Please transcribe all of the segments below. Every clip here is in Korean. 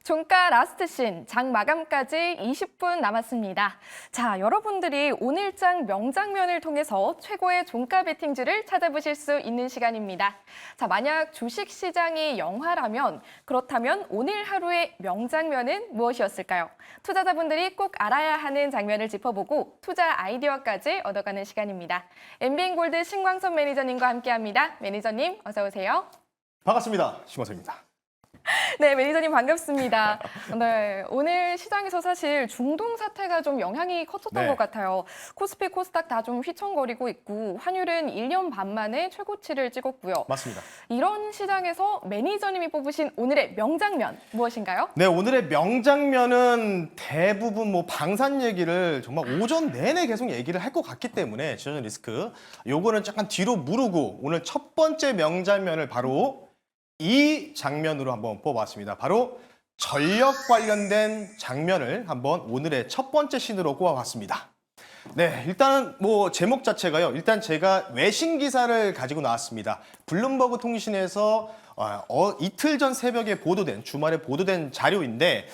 종가 라스트 신, 장 마감까지 20분 남았습니다. 자, 여러분들이 오늘장 명장면을 통해서 최고의 종가 베팅주를 찾아보실 수 있는 시간입니다. 자, 만약 주식시장이 영화라면 그렇다면 오늘 하루의 명장면은 무엇이었을까요? 투자자분들이 꼭 알아야 하는 장면을 짚어보고 투자 아이디어까지 얻어가는 시간입니다. MBN골드 신광선 매니저님과 함께합니다. 매니저님, 어서 오세요. 반갑습니다. 신광선입니다. 네, 매니저님 반갑습니다. 네, 오늘 시장에서 사실 중동 사태가 좀 영향이 컸었던 것 같아요. 코스피, 코스닥 다 좀 휘청거리고 있고 환율은 1년 반 만에 최고치를 찍었고요. 맞습니다. 이런 시장에서 매니저님이 뽑으신 오늘의 명장면 무엇인가요? 네, 오늘의 명장면은 대부분 방산 얘기를 정말 오전 내내 계속 얘기를 할 것 같기 때문에 지정 리스크 요거는 약간 뒤로 무르고 오늘 첫 번째 명장면을 바로 이 장면으로 한번 뽑아봤습니다. 바로 전력 관련된 장면을 한번 오늘의 첫 번째 신으로 꼽아봤습니다. 네, 일단은 제목 자체가요. 일단 제가 외신 기사를 가지고 나왔습니다. 블룸버그 통신에서 이틀 전 새벽에 주말에 보도된 자료인데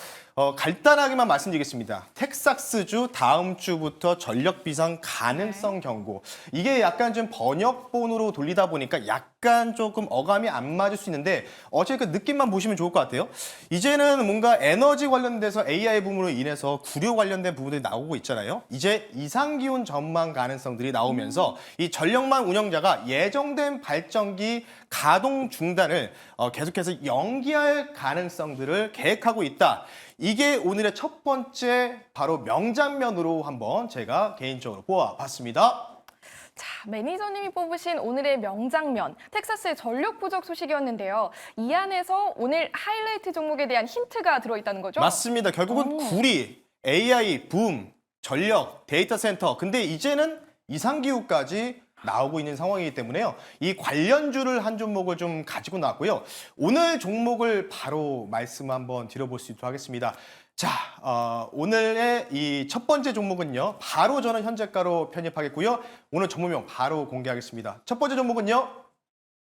간단하게만 말씀드리겠습니다. 텍사스주 다음 주부터 전력 비상 가능성 경고. 이게 약간 좀 번역본으로 돌리다 보니까 약간 조금 어감이 안 맞을 수 있는데 어쨌든 그 느낌만 보시면 좋을 것 같아요. 이제는 뭔가 에너지 관련돼서 AI 붐으로 인해서 구료 관련된 부분들이 나오고 있잖아요. 이제 이상기온 전망 가능성들이 나오면서 이 전력망 운영자가 예정된 발전기 가동 중단을 계속해서 연기할 가능성들을 계획하고 있다. 이게 오늘의 첫 번째 바로 명장면으로 한번 제가 개인적으로 뽑아봤습니다. 자, 매니저님이 뽑으신 오늘의 명장면, 텍사스의 전력 부족 소식이었는데요. 이 안에서 오늘 하이라이트 종목에 대한 힌트가 들어있다는 거죠? 맞습니다. 결국은 구리, AI, 붐, 전력, 데이터 센터. 근데 이제는 이상기후까지 나오고 있는 상황이기 때문에요. 이 관련주를 한 종목을 좀 가지고 나왔고요. 오늘 종목을 바로 말씀 한번 드려볼 수 있도록 하겠습니다. 자, 오늘의 이 첫 번째 종목은요. 바로 저는 현재가로 편입하겠고요. 오늘 종목명 바로 공개하겠습니다. 첫 번째 종목은요.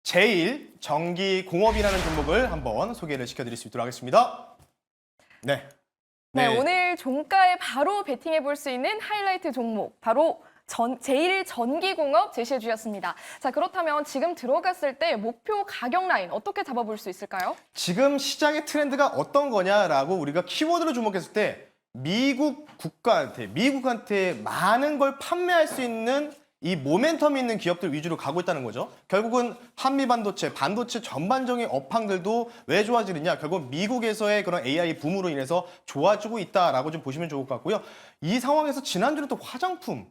제일전기공업이라는 종목을 한번 소개를 시켜드릴 수 있도록 하겠습니다. 네. 네, 오늘 종가에 바로 베팅해 볼 수 있는 하이라이트 종목, 바로 제일전기공업 제시해 주셨습니다. 자, 그렇다면 지금 들어갔을 때 목표 가격 라인 어떻게 잡아볼 수 있을까요? 지금 시장의 트렌드가 어떤 거냐라고 우리가 키워드로 주목했을 때 미국한테 많은 걸 판매할 수 있는 이 모멘텀이 있는 기업들 위주로 가고 있다는 거죠. 결국은 한미반도체, 반도체 전반적인 업황들도 왜 좋아지느냐? 결국 미국에서의 그런 AI 붐으로 인해서 좋아지고 있다라고 좀 보시면 좋을 것 같고요. 이 상황에서 지난주는 또 화장품,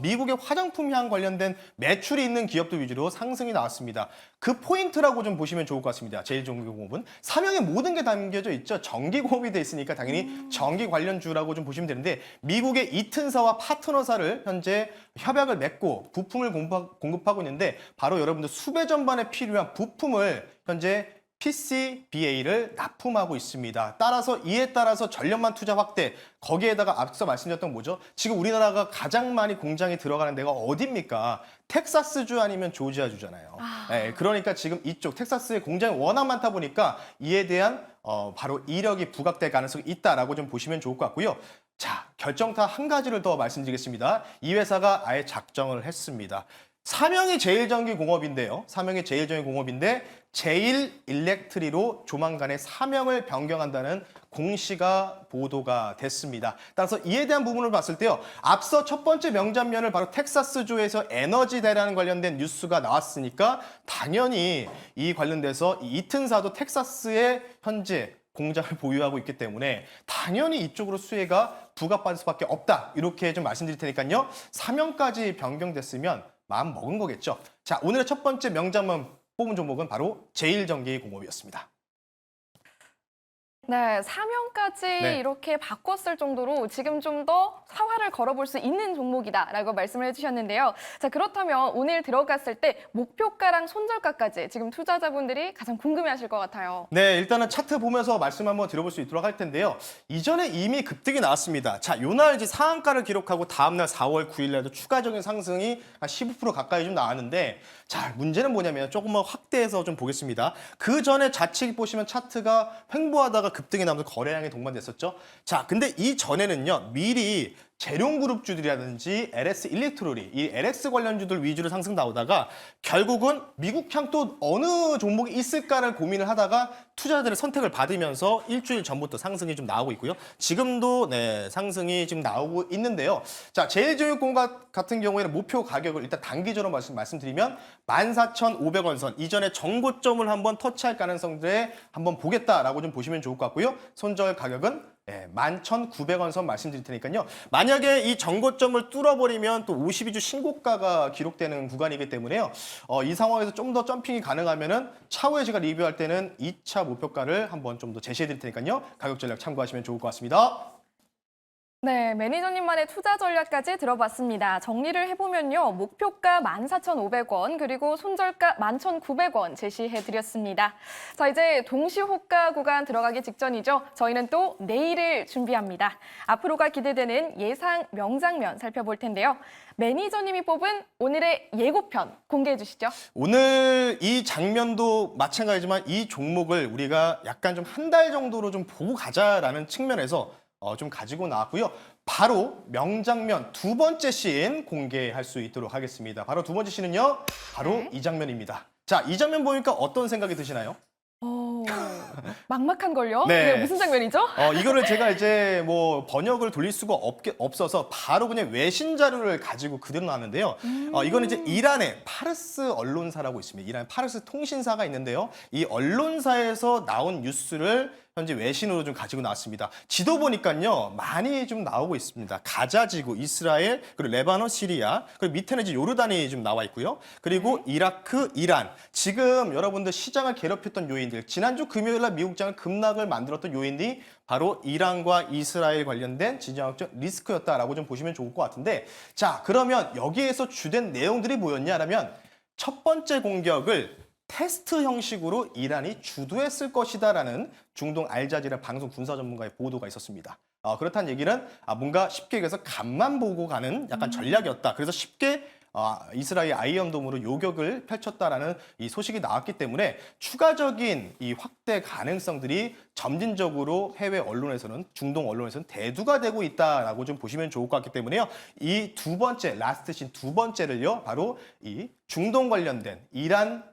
미국의 화장품 향 관련된 매출이 있는 기업들 위주로 상승이 나왔습니다. 그 포인트라고 좀 보시면 좋을 것 같습니다. 제일전기공업은 사명에 모든 게 담겨져 있죠. 전기공업이 돼 있으니까 당연히 전기 관련주라고 좀 보시면 되는데 미국의 이튼사와 파트너사를 현재 협약을 맺고 부품을 공급하고 있는데 바로 여러분들 수배 전반에 필요한 부품을 현재 PCBA를 납품하고 있습니다. 따라서 이에 따라서 전력만 투자 확대, 거기에다가 앞서 말씀드렸던 뭐죠? 지금 우리나라가 가장 많이 공장이 들어가는 데가 어디입니까? 텍사스주 아니면 조지아주잖아요. 네, 그러니까 지금 이쪽 텍사스의 공장이 워낙 많다 보니까 이에 대한 바로 이력이 부각될 가능성이 있다라고 좀 보시면 좋을 것 같고요. 자, 결정타 한 가지를 더 말씀드리겠습니다. 이 회사가 아예 작정을 했습니다. 사명이 제일전기공업인데요. 사명이 제일전기공업인데 제일일렉트리로 조만간에 사명을 변경한다는 공시가 보도가 됐습니다. 따라서 이에 대한 부분을 봤을 때요. 앞서 첫 번째 명장면을 바로 텍사스주에서 에너지 대란 관련된 뉴스가 나왔으니까 당연히 이 관련돼서 이튼사도 텍사스에 현재 공장을 보유하고 있기 때문에 당연히 이쪽으로 수혜가 부각받을 수밖에 없다. 이렇게 좀 말씀드릴 테니까요. 사명까지 변경됐으면 마음 먹은 거겠죠. 자, 오늘의 첫 번째 명장면 뽑은 종목은 바로 제일전기공업이었습니다. 네, 사명까지 이렇게 바꿨을 정도로 지금 좀 더 사활을 걸어볼 수 있는 종목이다라고 말씀을 해주셨는데요. 자, 그렇다면 오늘 들어갔을 때 목표가랑 손절가까지 지금 투자자분들이 가장 궁금해하실 것 같아요. 네, 일단은 차트 보면서 말씀 한번 드려볼 수 있도록 할 텐데요. 이전에 이미 급등이 나왔습니다. 자, 요날 이제 상한가를 기록하고 다음날 4월 9일 날도 추가적인 상승이 한 15% 가까이 좀 나왔는데 자, 문제는 뭐냐면 조금만 확대해서 좀 보겠습니다. 그 전에 좌측 보시면 차트가 횡보하다가 급등이 나면서 거래량이 동반됐었죠. 자, 근데 이 전에는요, 미리 재룡그룹주들이라든지 LS 일렉트로닉, 이 LX 관련주들 위주로 상승 나오다가 결국은 미국향 또 어느 종목이 있을까를 고민을 하다가 투자자들의 선택을 받으면서 일주일 전부터 상승이 좀 나오고 있고요. 지금도 네, 상승이 지금 나오고 있는데요. 자, 제일제휴공 같은 경우에는 목표 가격을 일단 단기적으로 말씀드리면 14,500원 선 이전에 정고점을 한번 터치할 가능성들에 한번 보겠다라고 좀 보시면 좋을 것 같고요. 손절 가격은 11,900원 선 말씀드릴 테니까요. 만약에 이 정고점을 뚫어버리면 또 52주 신고가가 기록되는 구간이기 때문에요. 이 상황에서 좀 더 점핑이 가능하면은 차후에 제가 리뷰할 때는 2차 목표가를 한번 좀 더 제시해 드릴 테니까요. 가격 전략 참고하시면 좋을 것 같습니다. 네, 매니저님만의 투자 전략까지 들어봤습니다. 정리를 해보면요. 목표가 14,500원, 그리고 손절가 11,900원 제시해드렸습니다. 자, 이제 동시호가 구간 들어가기 직전이죠. 저희는 또 내일을 준비합니다. 앞으로가 기대되는 예상 명장면 살펴볼 텐데요. 매니저님이 뽑은 오늘의 예고편 공개해 주시죠. 오늘 이 장면도 마찬가지지만 이 종목을 우리가 약간 좀 한 달 정도로 좀 보고 가자라는 측면에서 좀 가지고 나왔고요. 바로 명장면 두 번째 씬 공개할 수 있도록 하겠습니다. 바로 두 번째 씬은요. 바로 네. 이 장면입니다. 자, 이 장면 보니까 어떤 생각이 드시나요? 막막한걸요? 네. 네, 무슨 장면이죠? 이거를 제가 이제 뭐 번역을 돌릴 수가 없어서 바로 그냥 외신 자료를 가지고 그대로 나왔는데요. 이거는 이제 이란의 파르스 언론사라고 있습니다. 이란 파르스 통신사가 있는데요. 이 언론사에서 나온 뉴스를 현재 외신으로 좀 가지고 나왔습니다. 지도 보니까요, 많이 좀 나오고 있습니다. 가자 지구, 이스라엘, 그리고 레바논, 시리아, 그리고 밑에는 이제 요르단이 좀 나와 있고요. 그리고 이라크, 이란. 지금 여러분들 시장을 괴롭혔던 요인들, 지난주 금요일 날 미국장을 급락을 만들었던 요인이 바로 이란과 이스라엘 관련된 지정학적 리스크였다라고 좀 보시면 좋을 것 같은데, 자, 그러면 여기에서 주된 내용들이 뭐였냐라면 첫 번째 공격을 테스트 형식으로 이란이 주도했을 것이다라는 중동 알자지라 방송 군사 전문가의 보도가 있었습니다. 그렇다는 얘기는 뭔가 쉽게 얘기해서 간만 보고 가는 약간 전략이었다. 그래서 쉽게 이스라엘 아이언돔으로 요격을 펼쳤다라는 이 소식이 나왔기 때문에 추가적인 이 확대 가능성들이 점진적으로 해외 언론에서는 중동 언론에서는 대두가 되고 있다라고 좀 보시면 좋을 것 같기 때문에요. 이 두 번째 라스트 씬 두 번째를요. 바로 이 중동 관련된 이란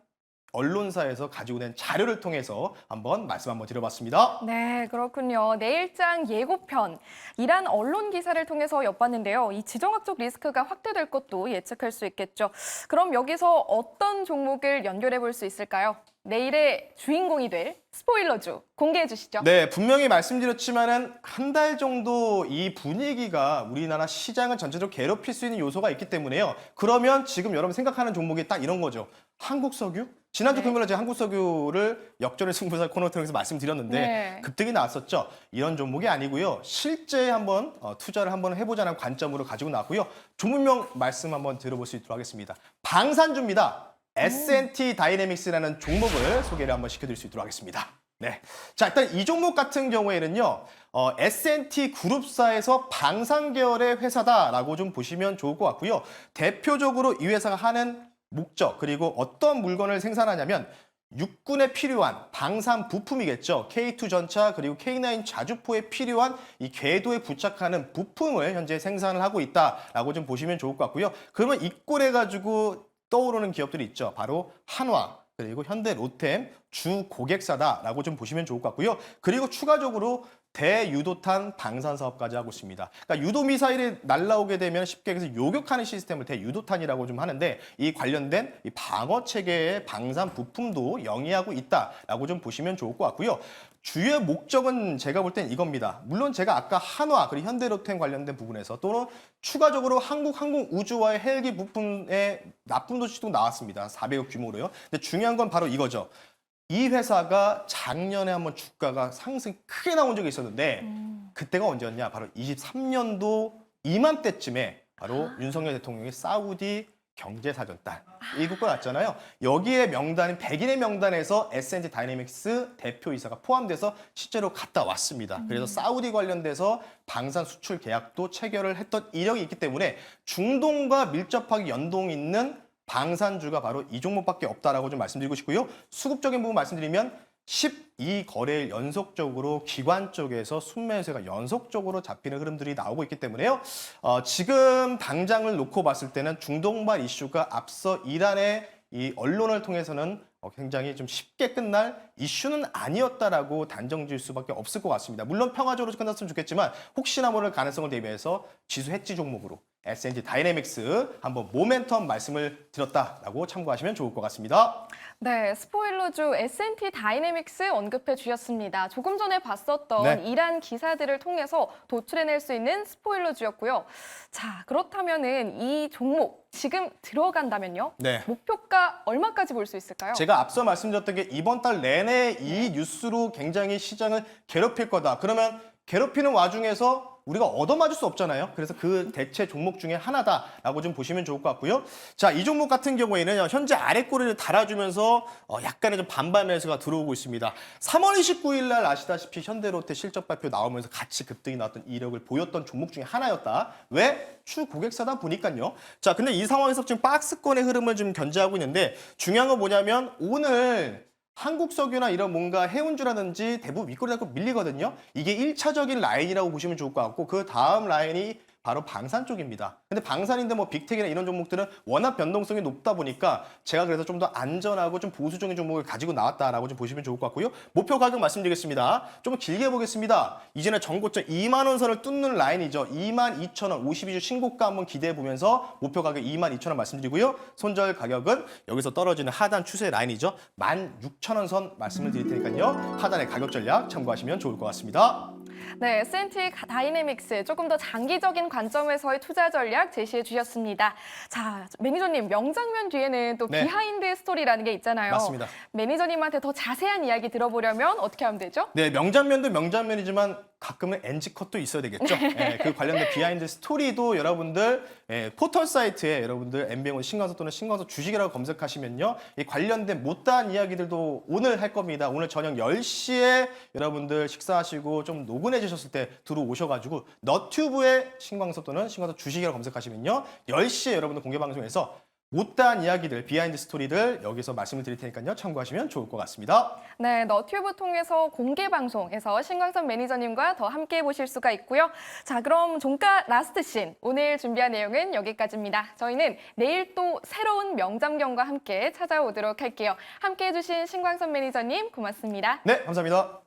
언론사에서 가지고 낸 자료를 통해서 한번 말씀 한번 드려봤습니다. 네, 그렇군요. 내일장 예고편, 이란 언론 기사를 통해서 엿봤는데요. 이 지정학적 리스크가 확대될 것도 예측할 수 있겠죠. 그럼 여기서 어떤 종목을 연결해 볼 수 있을까요? 내일의 주인공이 될 스포일러주 공개해 주시죠. 네, 분명히 말씀드렸지만은 한 달 정도 이 분위기가 우리나라 시장을 전체적으로 괴롭힐 수 있는 요소가 있기 때문에요. 그러면 지금 여러분 생각하는 종목이 딱 이런 거죠. 한국석유? 지난주 네. 금요일에 제가 한국석유를 역전의 승부사 코너 통해서 말씀드렸는데 네. 급등이 나왔었죠. 이런 종목이 아니고요. 실제 한번 투자를 한번 해보자는 관점으로 가지고 나왔고요. 종목명 말씀 한번 들어볼 수 있도록 하겠습니다. 방산주입니다. S&T 다이내믹스라는 종목을 소개를 한번 시켜드릴 수 있도록 하겠습니다. 네. 자, 일단 이 종목 같은 경우에는요, S&T 그룹사에서 방산 계열의 회사다라고 좀 보시면 좋을 것 같고요. 대표적으로 이 회사가 하는 목적, 그리고 어떤 물건을 생산하냐면 육군에 필요한 방산 부품이겠죠. K2 전차 그리고 K9 자주포에 필요한 이 궤도에 부착하는 부품을 현재 생산을 하고 있다라고 좀 보시면 좋을 것 같고요. 그러면 이 꼴에 가지고 떠오르는 기업들이 있죠. 바로 한화, 그리고 현대 로템 주 고객사다라고 좀 보시면 좋을 것 같고요. 그리고 추가적으로 대유도탄 방산 사업까지 하고 있습니다. 그러니까 유도 미사일이 날라오게 되면 쉽게 해서 요격하는 시스템을 대유도탄이라고 좀 하는데 이 관련된 이 방어 체계의 방산 부품도 영위하고 있다라고 좀 보시면 좋을 것 같고요. 주요 목적은 제가 볼 땐 이겁니다. 물론 제가 아까 한화 그리고 현대로템 관련된 부분에서 또는 추가적으로 한국 항공우주와의 헬기 부품의 납품 도시도 나왔습니다. 400억 규모로요. 근데 중요한 건 바로 이거죠. 이 회사가 작년에 한번 주가가 상승이 크게 나온 적이 있었는데 그때가 언제였냐? 바로 23년도 이맘때쯤에 바로 윤석열 대통령이 사우디 경제사절단 이국가 갔잖아요. 여기에 명단인 100인의 명단에서 S&T 다이내믹스 대표이사가 포함돼서 실제로 갔다 왔습니다. 그래서 사우디 관련돼서 방산 수출 계약도 체결을 했던 이력이 있기 때문에 중동과 밀접하게 연동 있는 방산주가 바로 이 종목밖에 없다라고 좀 말씀드리고 싶고요. 수급적인 부분 말씀드리면 12거래일 연속적으로 기관 쪽에서 순매수가 연속적으로 잡히는 흐름들이 나오고 있기 때문에요. 지금 당장을 놓고 봤을 때는 중동발 이슈가 앞서 이란의 이 언론을 통해서는 굉장히 좀 쉽게 끝날 이슈는 아니었다라고 단정지을 수밖에 없을 것 같습니다. 물론 평화적으로 끝났으면 좋겠지만 혹시나 모를 가능성을 대비해서 지수 해지 종목으로 S&T 다이내믹스 한번 모멘텀 말씀을 드렸다라고 참고하시면 좋을 것 같습니다. 네, 스포일러주 S&T 다이내믹스 언급해 주셨습니다. 조금 전에 봤었던 네. 이란 기사들을 통해서 도출해낼 수 있는 스포일러주였고요. 자, 그렇다면은 이 종목 지금 들어간다면요? 네. 목표가 얼마까지 볼 수 있을까요? 제가 앞서 말씀드렸던 게 이번 달 내내 이 뉴스로 굉장히 시장을 괴롭힐 거다. 그러면 괴롭히는 와중에서 우리가 얻어맞을 수 없잖아요. 그래서 그 대체 종목 중에 하나다라고 좀 보시면 좋을 것 같고요. 자, 이 종목 같은 경우에는 현재 아래 꼬리를 달아주면서 약간의 좀 반발 매수가 들어오고 있습니다. 3월 29일 날 아시다시피 현대로테 실적 발표 나오면서 같이 급등이 나왔던 이력을 보였던 종목 중에 하나였다. 왜? 추 고객사다 보니까요. 자, 근데 이 상황에서 지금 박스권의 흐름을 좀 견제하고 있는데 중요한 건 뭐냐면 오늘 한국석유나 이런 뭔가 해운주라든지 대부분 윗꼬리 잡고 밀리거든요. 이게 1차적인 라인이라고 보시면 좋을 것 같고 그 다음 라인이 바로 방산 쪽입니다. 근데 방산인데 뭐 빅텍이나 이런 종목들은 워낙 변동성이 높다 보니까 제가 그래서 좀 더 안전하고 좀 보수적인 종목을 가지고 나왔다라고 좀 보시면 좋을 것 같고요. 목표 가격 말씀드리겠습니다. 좀 길게 보겠습니다. 이제는 전고점 2만 원 선을 뚫는 라인이죠. 22,000원 52주 신고가 한번 기대해 보면서 목표 가격 22,000원 말씀드리고요. 손절 가격은 여기서 떨어지는 하단 추세 라인이죠. 16,000원 선 말씀을 드릴 테니까요. 하단의 가격 전략 참고하시면 좋을 것 같습니다. 네, S&T 다이내믹스 조금 더 장기적인 관점에서의 투자 전략 제시해 주셨습니다. 자, 매니저님 명장면 뒤에는 또 네. 비하인드 스토리라는 게 있잖아요. 맞습니다. 매니저님한테 더 자세한 이야기 들어보려면 어떻게 하면 되죠? 네, 명장면도 명장면이지만 가끔은 NG컷도 있어야 되겠죠. 예, 그 관련된 비하인드 스토리도 여러분들 포털 사이트에 여러분들 MBN 신광서 또는 신광서 주식이라고 검색하시면요. 이 관련된 못다한 이야기들도 오늘 할 겁니다. 오늘 저녁 10시에 여러분들 식사하시고 좀 노곤해지셨을 때 들어오셔가지고 너튜브에 신광서 또는 신광서 주식이라고 검색하시면요. 10시에 여러분들 공개 방송에서 못다한 이야기들, 비하인드 스토리들 여기서 말씀을 드릴 테니까요. 참고하시면 좋을 것 같습니다. 네, 너튜브 통해서 공개 방송에서 신광선 매니저님과 더 함께 보실 수가 있고요. 자, 그럼 종가 라스트 씬 오늘 준비한 내용은 여기까지입니다. 저희는 내일 또 새로운 명장면과 함께 찾아오도록 할게요. 함께 해주신 신광선 매니저님 고맙습니다. 네, 감사합니다.